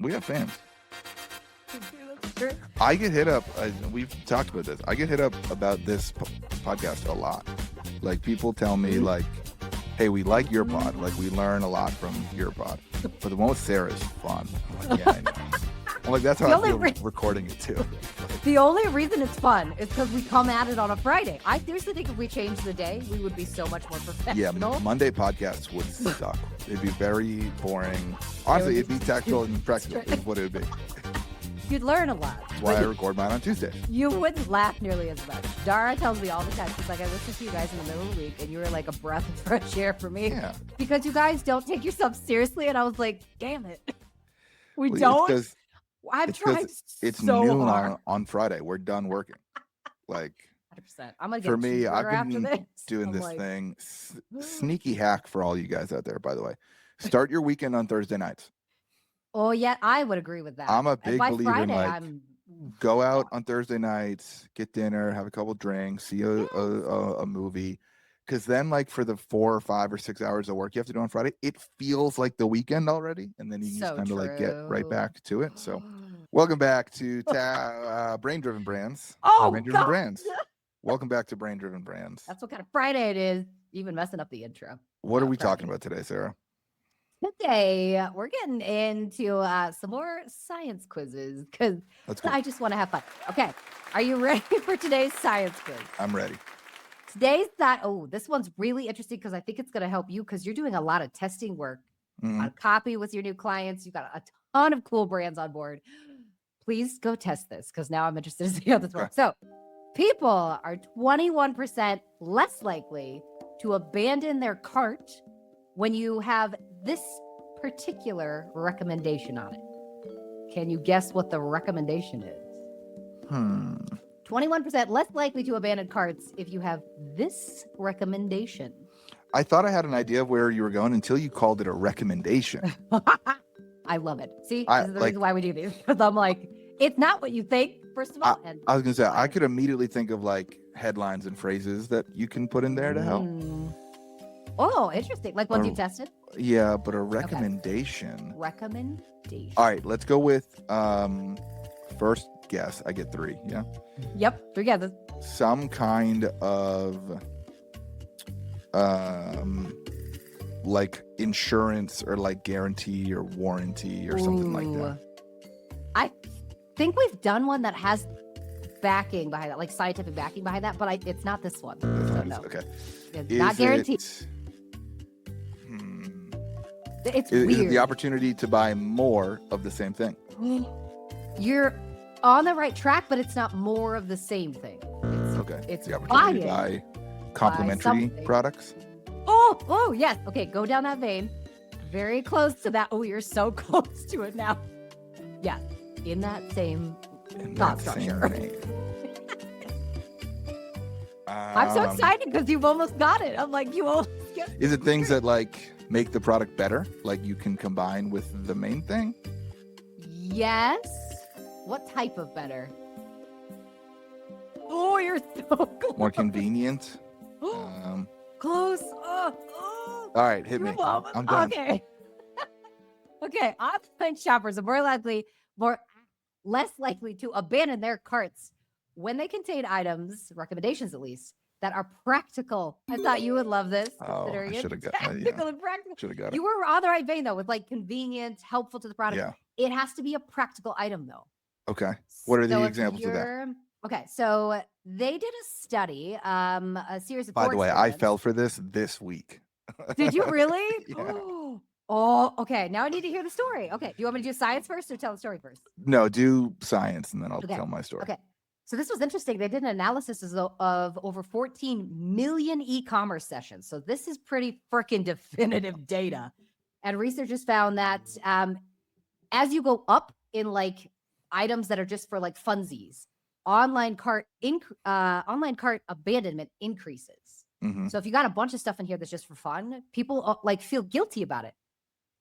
We have fans. I get hit up. We've talked about this. I get hit up about this podcast a lot. Like people tell me like, hey, we like your pod. Like we learn a lot from your pod. But the one with Sarah is fun. I'm like, yeah, I know. I'm like, that's how I feel recording it too. The only reason it's fun is because we come at it on a Friday. Seriously think if we changed the day, we would be so much more professional. Yeah, Monday podcasts would suck. It'd be very boring. Honestly, it'd be tactical and practical is what it would be. You'd learn a lot. That's why I record mine on Tuesday. You wouldn't laugh nearly as much. Dara tells me all the time. She's like, I listen to you guys in the middle of the week, and you were like a breath of fresh air for me. Yeah. Because you guys don't take yourself seriously. And I was like, damn it. We don't. I've tried it's so noon hard. on Friday. We're done working. Like 100%. I'm gonna get for me, I've been this. doing this thing. Sneaky hack for all you guys out there, by the way. Start your weekend on Thursday nights. Oh yeah, I would agree with that. I'm a big believer Friday, in like go out on Thursday nights, get dinner, have a couple drinks, see a movie. Because then, like for the 4 or 5 or 6 hours of work you have to do on Friday, it feels like the weekend already, and then you just kind of like get right back to it. So, welcome back to Brain Driven Brands. Oh, Brain Driven Brands. Welcome back to Brain Driven Brands. That's what kind of Friday it is. Even messing up the intro. What are we talking about today, Sarah? Today, we're getting into some more science quizzes because I just want to have fun. Okay, are you ready for today's science quiz? I'm ready. Today's this one's really interesting because I think it's going to help you because you're doing a lot of testing work on copy with your new clients. You got a ton of cool brands on board. Please go test this because now I'm interested to see how this works. So, people are 21% less likely to abandon their cart when you have this particular recommendation on it. Can you guess what the recommendation is? 21% less likely to abandon carts if you have this recommendation. I thought I had an idea of where you were going until you called it a recommendation. I love it. See, this is the reason why we do these. Because I'm like, it's not what you think, first of all. I was going to say, I could immediately think of like headlines and phrases that you can put in there to help. Oh, interesting. Like ones you tested? Yeah, but a recommendation. Okay. Recommendation. All right, let's go with first guess. I get 3, yeah? Yep, 3 guesses. Some kind of like insurance or like guarantee or warranty or something like that. I think we've done one that has backing behind that, like scientific backing behind that, but it's not this one. So no. Okay. It's not guaranteed. It's weird. Is it the opportunity to buy more of the same thing? You're on the right track, but it's not more of the same thing. It's the opportunity to buy complementary products. Oh, yes. Okay, go down that vein. Very close to that. Oh, you're so close to it now. Yeah, in that same thought structure. I'm so excited because you've almost got it. I'm like, you almost get it. Is it things that like make the product better? Like you can combine with the main thing? Yes. What type of better? Oh, you're so close. More convenient? Close. All right, hit me. I'm done. Okay. Okay, online shoppers are less likely to abandon their carts when they contain items, recommendations at least, that are practical. I thought you would love this. Oh, I should have got practical and practical. Should have got it. You were on the right vein though, with like convenient, helpful to the product. Yeah. It has to be a practical item though. Okay. What are the examples of that? Okay, so they did a study, a series of. By the way, I fell for this week. Did you really? Yeah. Oh, okay. Now I need to hear the story. Okay. Do you want me to do science first or tell the story first? No, do science and then I'll tell my story. Okay. So this was interesting. They did an analysis of over 14 million e-commerce sessions. So this is pretty freaking definitive data. And researchers found that as you go up in like items that are just for like funsies, online cart abandonment increases. Mm-hmm. So if you got a bunch of stuff in here that's just for fun, people like feel guilty about it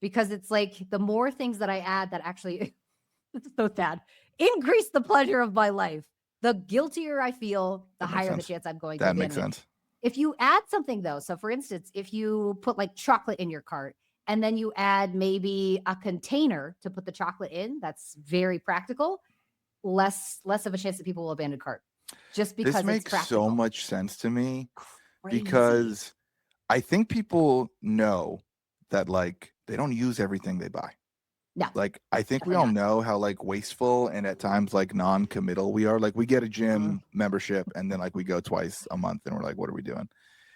because it's like the more things that I add that actually, it's so sad, increase the pleasure of my life. The guiltier I feel, the higher the chance I'm going to. That makes sense. If you add something though, so for instance, if you put like chocolate in your cart and then you add maybe a container to put the chocolate in. That's very practical. Less of a chance that people will abandon cart just This because it's makes so practical. much sense to me Crazy. because I think people know that like they don't use everything they buy. No, Like I think we definitely all not. know how like wasteful and at times like non-committal we are. Like we get a Mhm. gym membership and then like we go twice a month and we're like, what are we doing?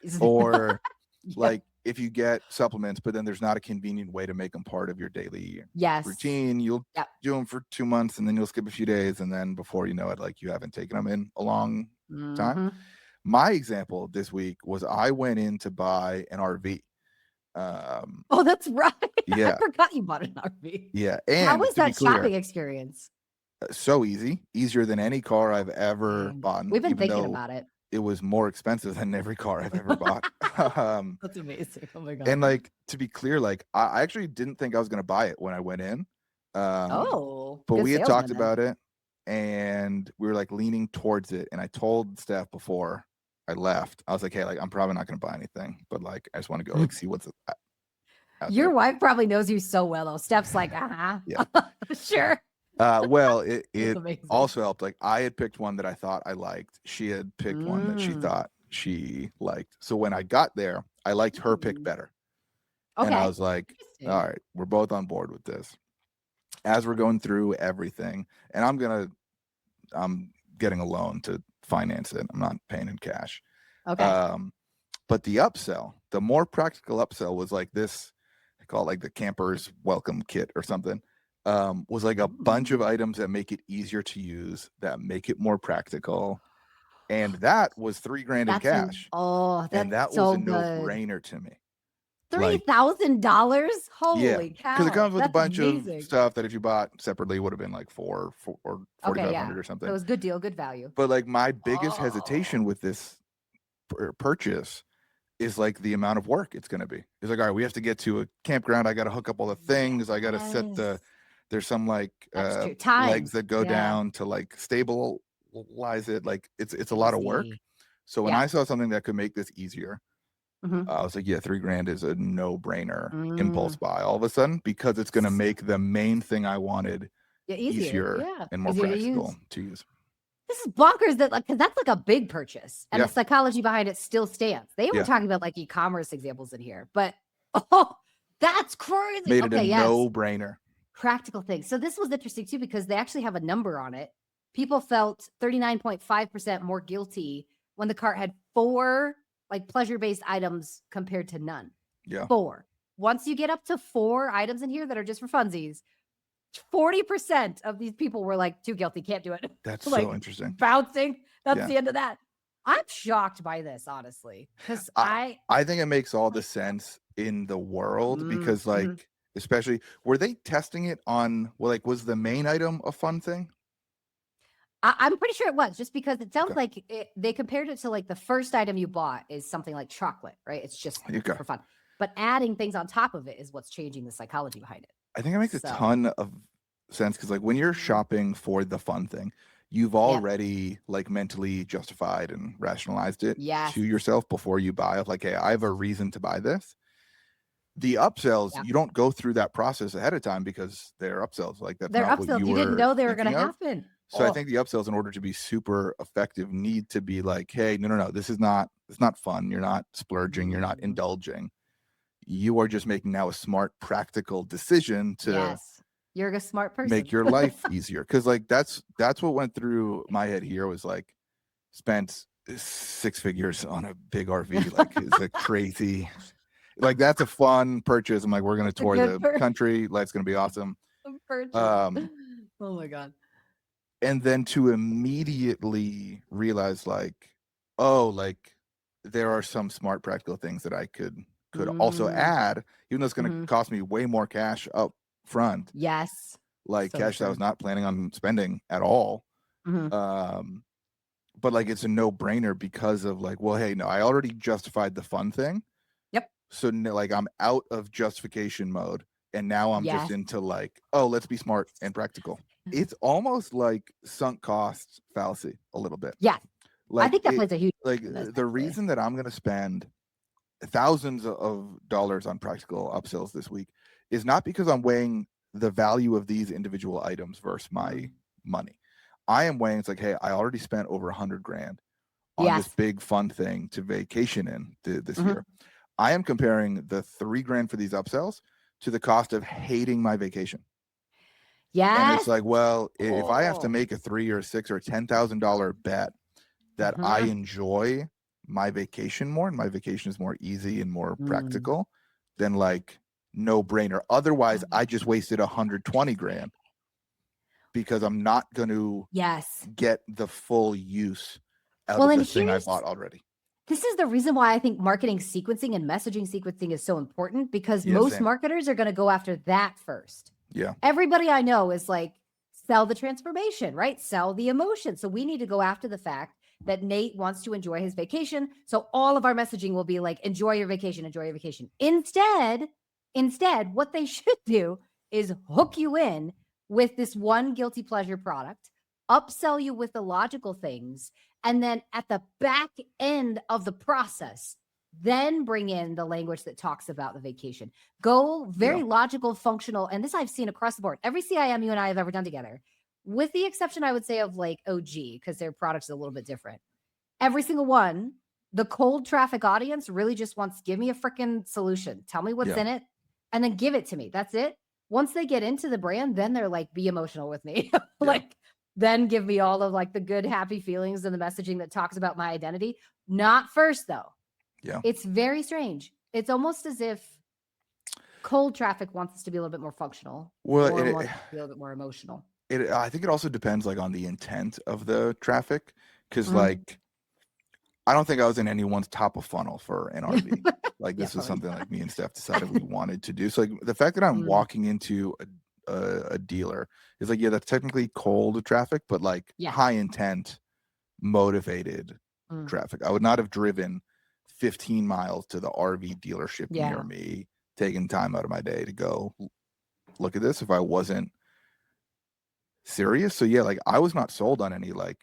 Is- Or yeah. like if you get supplements, but then there's not a convenient way to make them part of your daily Yes. routine, you'll Yep. do them for 2 months and then you'll skip a few days. And then before you know it, like you haven't taken them in a long time. Mhm. My example this week was I went in to buy an RV. Oh, that's right. I Yeah. forgot you bought an RV. Yeah. How And was to be that clear, shopping experience? so easier than any car I've ever Dang. bought, We've been even thinking though about it. it was more expensive than every car I've ever bought. That's amazing. Oh my god. And like to be clear, like I actually didn't think I was gonna buy it when I went in. Oh, But good we had talked salesman then. about it and we were like leaning towards it. And I told staff before I left, I was like, hey, like I'm probably not gonna buy anything, but like I just want to go like see what's out Your there. wife probably knows you so well though. Steph's like, Yeah. sure. Well, it That's amazing. also helped. Like I had picked one that I thought I liked. She had picked one that she Mm. thought she liked. So when I got there, I liked her pick Mm. better. And I Okay. was like, all Interesting. right, we're both on board with this. As we're going through everything, and I'm getting a loan to finance it. I'm not paying in cash. Okay. But the upsell, the more practical upsell was like this, I call it like the camper's welcome kit or something. Was like a bunch of Ooh. items that make it easier to use, that make it more practical. And that was $3,000 in That's cash. oh, And that's that was so a good. no-brainer to me. Like, $3,000? yeah, Holy because it cow. comes with a That's bunch of amazing. stuff that if you bought separately would have been like four or Okay, 4,500 yeah. or So it something. was good deal, good value. But like my biggest Oh. hesitation with this purchase is like the amount of work it's going to be. It's like, all right, we have to get to a campground. I got to hook up all the things. I got to set Yes. there's some like That's true. legs Time. that go Yeah. down to like stabilize it. Like it's a lot of work. Easy. So when Yeah. I saw something that could make this easier, Mhm. I was like, yeah, $3,000 is a no-brainer impulse Mm. buy all of a sudden because it's going to make the main thing I wanted Yeah, easier. easier Yeah. and more Easier to practical use. to use. This is bonkers that like because that's like a big purchase and Yeah. the psychology behind it still stands. They were Yeah. talking about like e-commerce examples in here, but oh, that's crazy. Made it a Okay, yes. no-brainer. Practical things. So this was interesting too because they actually have a number on it. People felt 39.5% more guilty when the cart had 4 like pleasure-based items compared to none. Yeah. 4. Once you get up to 4 items in here that are just for funsies, 40% of these people were like too guilty, can't do it. That's like so interesting. bouncing. That's Yeah. the end of that. I'm shocked by this, honestly, because I think it makes all the sense in the world because mhm. like especially were they testing it on well like was the main item a fun thing? I'm pretty sure it was just because it sounds Okay. like they compared it to like the first item you bought is something like chocolate, right? It's just Okay. for fun. But adding things on top of it is what's changing the psychology behind it. I think it makes a So, ton of sense because like when you're shopping for the fun thing, you've already like mentally justified and rationalized it yes. to yourself before you buy of like, hey, I have a reason to buy this. The upsells, Yeah. you don't go through that process ahead of time because they're upsells. Like that's They're not what upsells. you You didn't were know they were going to thinking of. happen. So I think the upsells, in order to be super effective, need to be like, hey, no, this is not fun. You're not splurging. You're not indulging. You are just making now a smart, practical decision to yes. You're a smart person. make your life easier. Cause like that's what went through my head here was like spent 6 figures on a big RV. Like it's a crazy, like that's a fun purchase. I'm like, we're gonna tour the country. Life's gonna be awesome. Oh my God. And then to immediately realize like, oh, like there are some smart practical things that I could also add, even though it's going to cost me way more cash up front. Yes. Like So cash that I was not planning on spending at all. But like it's a no-brainer because of like, well, hey, no, I already justified the fun thing. Yep. So like I'm out of justification mode. And now I'm just into like, oh, let's be smart and practical. It's almost like sunk cost fallacy a little bit. Yeah. Like I think that plays a huge like role in this, the actually. reason that I'm going to spend thousands of dollars on practical upsells this week is not because I'm weighing the value of these individual items versus my money. I am weighing, it's like, hey, I already spent over $100,000 on this big fun thing to vacation in this year. I am comparing the $3,000 for these upsells to the cost of hating my vacation. Yes. And it's like, well, if I have to make a $3,000 or $6,000 or $10,000 bet that I enjoy my vacation more, and my vacation is more easy and more practical, then like no brainer. Otherwise, I just wasted $120,000 because I'm not going to get the full use out of the thing I bought already. This is the reason why I think marketing sequencing and messaging sequencing is so important, because most marketers are going to go after that first. Yeah. Everybody I know is like, sell the transformation, right? Sell the emotion. So we need to go after the fact that Nate wants to enjoy his vacation. So all of our messaging will be like, enjoy your vacation, enjoy your vacation. Instead, what they should do is hook you in with this one guilty pleasure product, upsell you with the logical things, and then at the back end of the process, then bring in the language that talks about the vacation. Go very logical, functional. And this I've seen across the board. Every CIM you and I have ever done together, with the exception, I would say, of like OG, because their products are a little bit different. Every single one, the cold traffic audience really just wants, give me a freaking solution. Tell me what's in it, and then give it to me. That's it. Once they get into the brand, then they're like, be emotional with me. Like, then give me all of like the good, happy feelings and the messaging that talks about my identity. Not first, though. Yeah. It's very strange. It's almost as if cold traffic wants us to be a little bit more functional. Well, or wants to be a little bit more emotional. I think it also depends like on the intent of the traffic. Cause like, I don't think I was in anyone's top of funnel for an RV. Like this was something like me and Steph decided we wanted to do. So like the fact that I'm walking into a dealer is like, yeah, that's technically cold traffic, but like high intent, motivated traffic. I would not have driven 15 miles to the RV dealership near me, taking time out of my day to go look at this if I wasn't serious. So yeah, like I was not sold on any like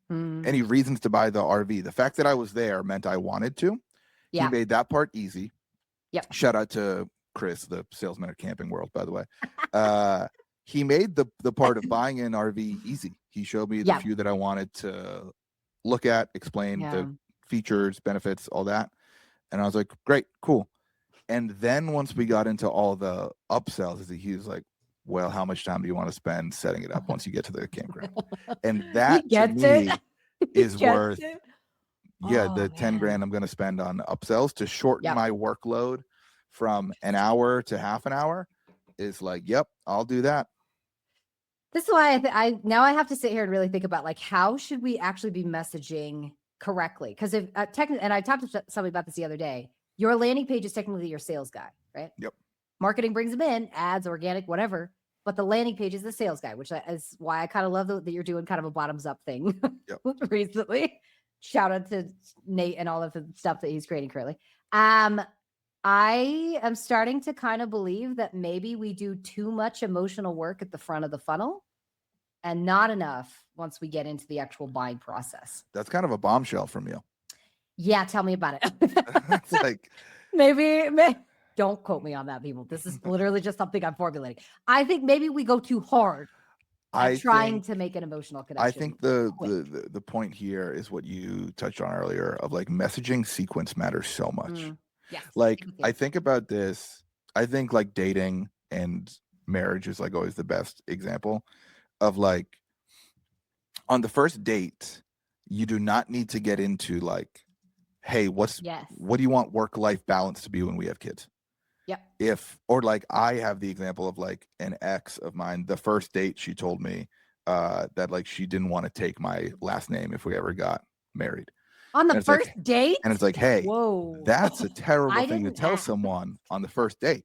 any reasons to buy the RV. The fact that I was there meant I wanted to. He made that part easy. Shout out to Chris, the salesman at Camping World, by the way. He made the part of buying an RV easy. He showed me the few that I wanted to look at, explain the features, benefits, all that. And I was like, great, cool. And then once we got into all the upsells, he was like, well, how much time do you want to spend setting it up once you get to the campground? And that to me is worth the $10,000 I'm going to spend on upsells to shorten my workload from an hour to half an hour. Is like, yep, I'll do that. This is why I now I have to sit here and really think about like, how should we actually be messaging correctly? Because if technically, and I talked to somebody about this the other day, your landing page is technically your sales guy, right? Yep. Marketing brings them in, ads, organic, whatever. But the landing page is the sales guy, which is why I kind of love that you're doing kind of a bottoms up thing recently. Shout out to Nate and all of the stuff that he's creating currently. I am starting to kind of believe that maybe we do too much emotional work at the front of the funnel and not enough once we get into the actual buying process. That's kind of a bombshell from you. Yeah, tell me about it. It's like maybe don't quote me on that, people. This is literally just something I'm formulating. I think maybe we go too hard at trying to make an emotional connection. I think the point here is what you touched on earlier of like messaging sequence matters so much. Yes. Like I think about this, I think like dating and marriage is like always the best example of like on the first date, you do not need to get into like, hey, what do you want work-life balance to be when we have kids? Or like I have the example of like an ex of mine, the first date she told me that like she didn't want to take my last name if we ever got married. On the first date? And it's like, hey, that's a terrible thing to tell someone on the first date.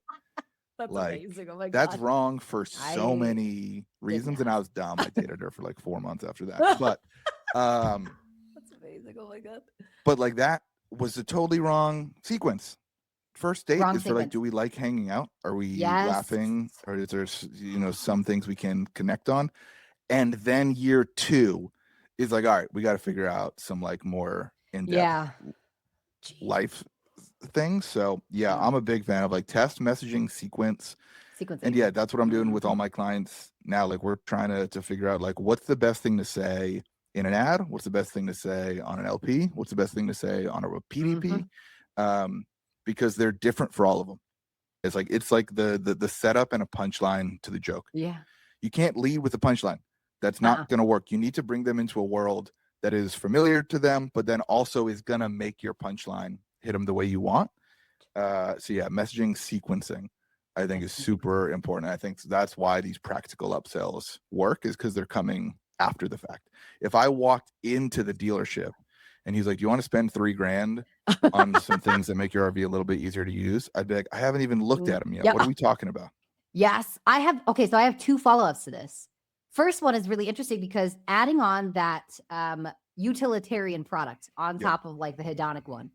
That's like, amazing. Oh my God. That's wrong for so many reasons. And I was dumb. I dated her for like 4 months after that. But that's amazing. Oh my God. But like that was a totally wrong sequence. First date is for like, do we like hanging out? Are we laughing? Or is there, some things we can connect on? And then year 2 is like, all right, we got to figure out some like more in-depth life things. So yeah, I'm a big fan of like test messaging sequence. And yeah, that's what I'm doing with all my clients now. Like we're trying to figure out like what's the best thing to say in an ad, what's the best thing to say on an LP, what's the best thing to say on a PDP, because they're different for all of them. It's like the setup and a punchline to the joke. Yeah. You can't lead with a punchline. That's not going to work. You need to bring them into a world that is familiar to them, but then also is going to make your punchline hit them the way you want. So yeah, messaging sequencing, I think, is super important. I think that's why these practical upsells work, is because they're coming after the fact. If I walked into the dealership and he's like, do you want to spend $3,000 on some things that make your RV a little bit easier to use? I'd be like, I haven't even looked at them yet. What are we talking about? Yes, I have. Okay, so I have 2 follow-ups to this. First one is really interesting because adding on that utilitarian product on top of like the hedonic one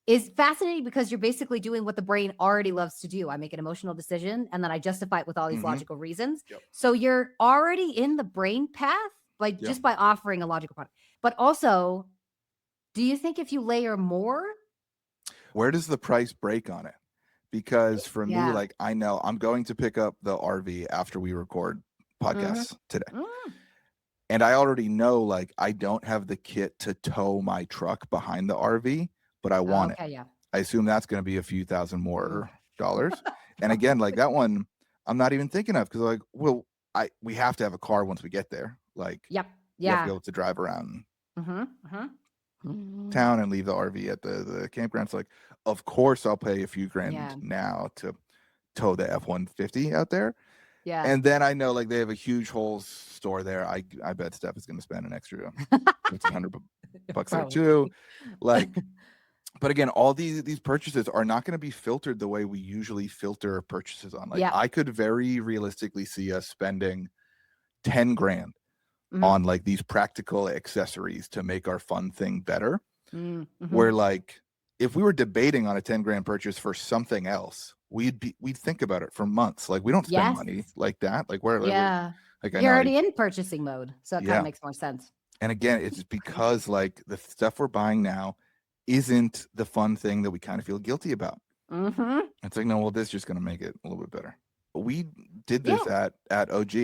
is fascinating, because you're basically doing what the brain already loves to do. I make an emotional decision and then I justify it with all these logical reasons. So you're already in the brain path, like just by offering a logical product. But also, do you think if you layer more? Where does the price break on it? Because for me, like, I know I'm going to pick up the RV after we record podcasts today. And I already know, like, I don't have the kit to tow my truck behind the RV, but I want it. I assume that's going to be a few thousand more dollars. And again, like that one, I'm not even thinking of, because like, well, we have to have a car once we get there. Like, you have to be able to drive around town and leave the RV at the campground. So like, of course, I'll pay a few grand now to tow the F-150 out there. Yeah. And then I know like they have a huge whole store there. I bet Steph is going to spend an extra $100 there too. Like, but again, all these purchases are not going to be filtered the way we usually filter purchases on. Like, I could very realistically see us spending 10 grand on like these practical accessories to make our fun thing better. Where like, if we were debating on a 10 grand purchase for something else, we'd think about it for months. Like, we don't spend money like that. Like, where like you're already in purchasing mode, so it kind of makes more sense. And again, it's because like the stuff we're buying now isn't the fun thing that we kind of feel guilty about. It's like, no, well, this is just going to make it a little bit better. We did this at OG.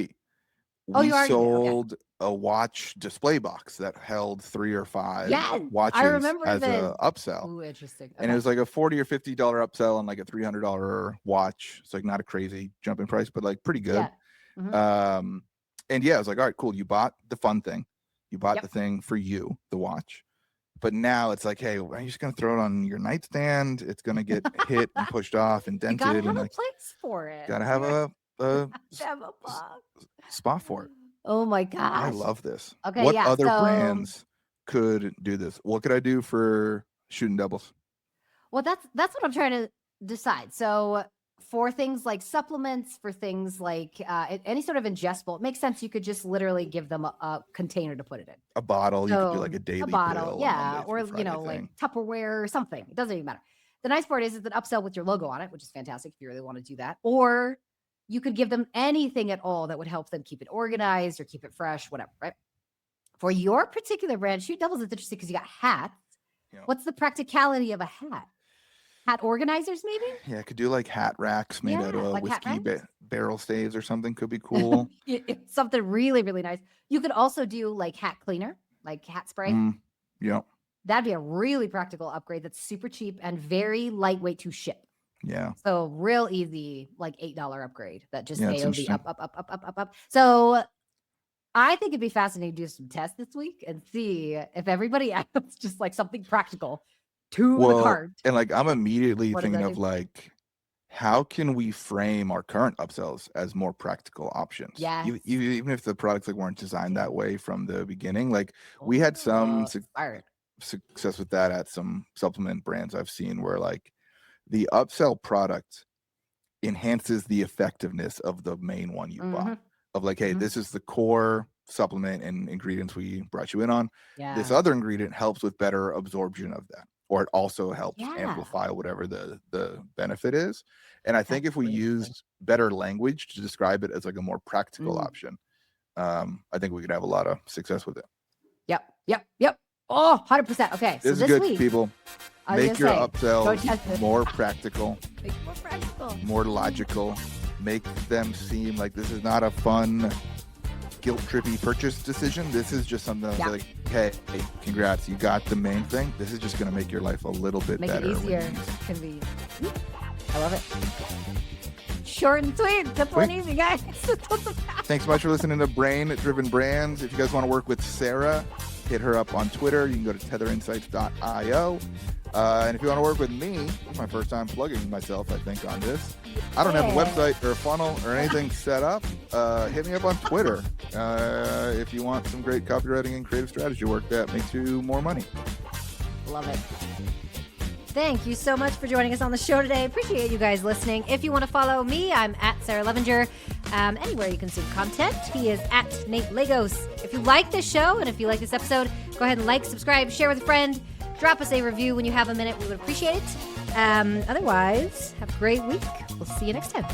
We sold a watch display box that held 3 or 5 watches as a upsell. Ooh, interesting. And it was like a $40 or $50 upsell on like a $300 watch. It's like not a crazy jump in price, but like pretty good. And yeah, I was like, all right, cool. You bought the fun thing. You bought the thing for you, the watch. But now it's like, hey, are you just going to throw it on your nightstand? It's going to get hit and pushed off and dented. You gotta have a place for it. Gotta have a spot for it. Oh my gosh. I love this. Okay, what other brands could do this? What could I do for shooting doubles? Well, that's what I'm trying to decide. So for things like supplements, for things like any sort of ingestible, it makes sense. You could just literally give them a container to put it in. A bottle. So, you could do like a daily bottle, or like Tupperware or something. It doesn't even matter. The nice part is that upsell with your logo on it, which is fantastic if you really want to do that. Or you could give them anything at all that would help them keep it organized or keep it fresh, whatever, right? For your particular brand, Shoot Doubles is interesting because you got hats. What's the practicality of a hat? Hat organizers, maybe? Yeah, I could do like hat racks made out of like whiskey barrel staves or something. Could be cool. It's something really, really nice. You could also do like hat cleaner, like hat spray. That'd be a really practical upgrade that's super cheap and very lightweight to ship. Yeah. So real easy, like $8 upgrade that just AOV up. So I think it'd be fascinating to do some tests this week and see if everybody adds just like something practical to the cart. And like, I'm immediately thinking of like, how can we frame our current upsells as more practical options? Yes. Even if the products like weren't designed that way from the beginning. Like we had some success with that at some supplement brands I've seen, where like the upsell product enhances the effectiveness of the main one you bought. Of like, hey, this is the core supplement and ingredients we brought you in on. This other ingredient helps with better absorption of that, or it also helps amplify whatever the benefit is. And I think if we used better language to describe it as like a more practical option, I think we could have a lot of success with it. Yep. Oh, 100%. Okay. This is good, people. Make your Go upsells test it. more practical, Make it more practical. more logical. Make them seem like this is not a fun, guilt-trippy purchase decision. This is just something that's like, hey, congrats, you got the main thing. This is just going to make your life a little bit better. Make it easier, convenient. I love it. Short and sweet, simple and easy, guys. Thanks so much for listening to Brain Driven Brands. If you guys want to work with Sarah, hit her up on Twitter. You can go to tetherinsights.io. And if you want to work with me, it's my first time plugging myself, I think, on this. I don't have a website or a funnel or anything set up. Hit me up on Twitter if you want some great copywriting and creative strategy work that makes you more money. Love it. Thank you so much for joining us on the show today. Appreciate you guys listening. If you want to follow me, I'm at Sarah Levinger. Anywhere you consume content, he is at Nate Lagos. If you like this show and if you like this episode, go ahead and like, subscribe, share with a friend. Drop us a review when you have a minute. We would appreciate it. Otherwise, have a great week. We'll see you next time.